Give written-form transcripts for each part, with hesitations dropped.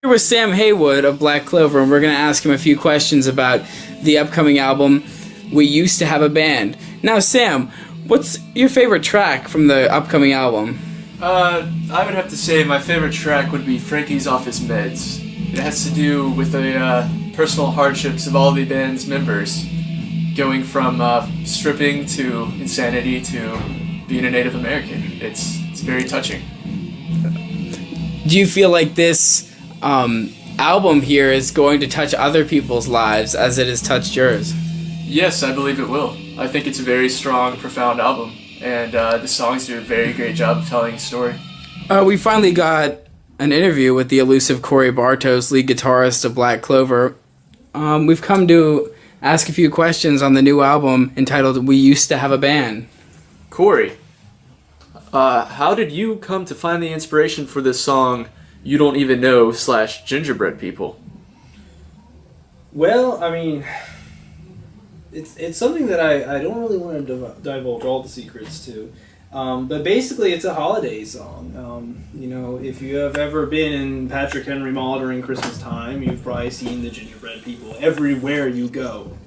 Here with Sam Haywood of Black Clover, and we're going to ask him a few questions about the upcoming album, We Used to Have a Band. Now, Sam, what's your favorite track from the upcoming album? I would have to say my favorite track would be Frankie's Off His Meds. It has to do with the personal hardships of all the band's members, going from stripping to insanity to being a Native American. It's very touching. Do you feel like this album here is going to touch other people's lives as it has touched yours? Yes, I believe it will. I think it's a very strong, profound album, and the songs do a very great job of telling a story. We finally got an interview with the elusive Corey Bartos, lead guitarist of Black Clover. We've come to ask a few questions on the new album entitled We Used to Have a Band. Corey, how did you come to find the inspiration for this song, You Don't Even Know / Gingerbread People? Well, I mean, it's something that I don't really want to divulge all the secrets to. But basically, it's a holiday song. If you have ever been in Patrick Henry Mall during Christmas time, you've probably seen the gingerbread people everywhere you go.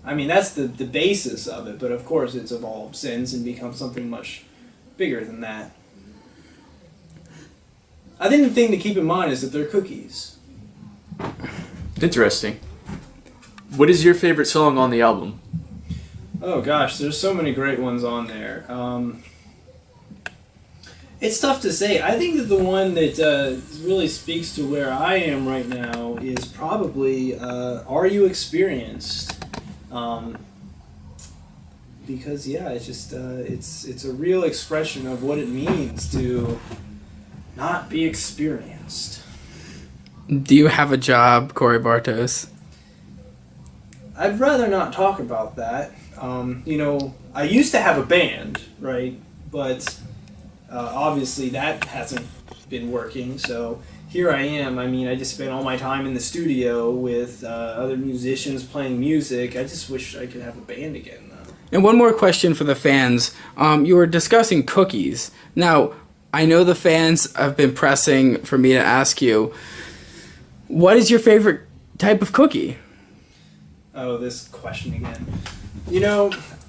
I mean, that's the basis of it, but of course it's evolved since and become something much bigger than that. I think the thing to keep in mind is that they're cookies. Interesting. What is your favorite song on the album? Oh gosh, there's so many great ones on there. It's tough to say. I think that the one that really speaks to where I am right now is probably Are You Experienced? Because yeah, it's just it's a real expression of what it means to not be experienced. Do you have a job, Corey Bartos? I'd rather not talk about that. I used to have a band, right? But obviously that hasn't been working, so here I am. I mean, I just spent all my time in the studio with other musicians playing music. I just wish I could have a band again, though. And one more question for the fans. You were discussing cookies. Now, I know the fans have been pressing for me to ask you, what is your favorite type of cookie? Oh, this question again.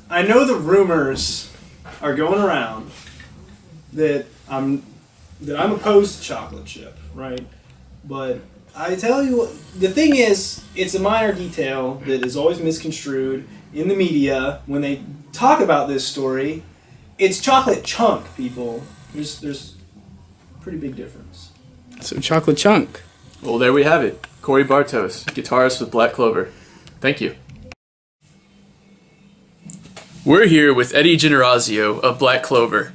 I know the rumors are going around that I'm opposed to chocolate chip, right? But I tell you, the thing is, it's a minor detail that is always misconstrued in the media when they talk about this story. It's chocolate chunk, people. There's a pretty big difference. So chocolate chunk. Well, there we have it. Corey Bartos, guitarist with Black Clover. Thank you. We're here with Eddie Generazio of Black Clover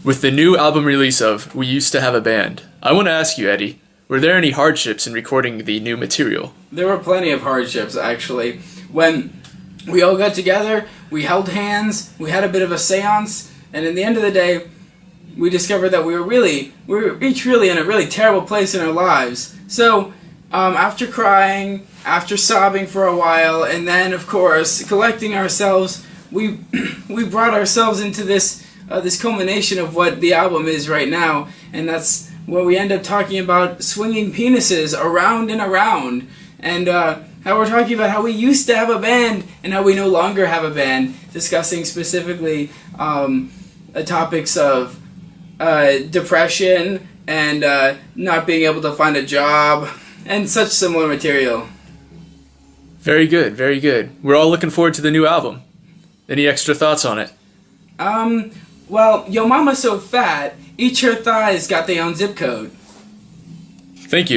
with the new album release of We Used to Have a Band. I want to ask you, Eddie, were there any hardships in recording the new material? There were plenty of hardships, actually. When we all got together, we held hands, we had a bit of a seance, and in the end of the day, we discovered that we were each really in a really terrible place in our lives. So, after crying, after sobbing for a while, and then, of course, collecting ourselves, we brought ourselves into this culmination of what the album is right now, and that's where we end up talking about swinging penises around and around, and how we're talking about how we used to have a band and how we no longer have a band, discussing specifically topics of depression and not being able to find a job and such similar material. Very good, very good. We're all looking forward to the new album. Any extra thoughts on it? Well, Yo Mama's So Fat, each her thighs got their own zip code. Thank you.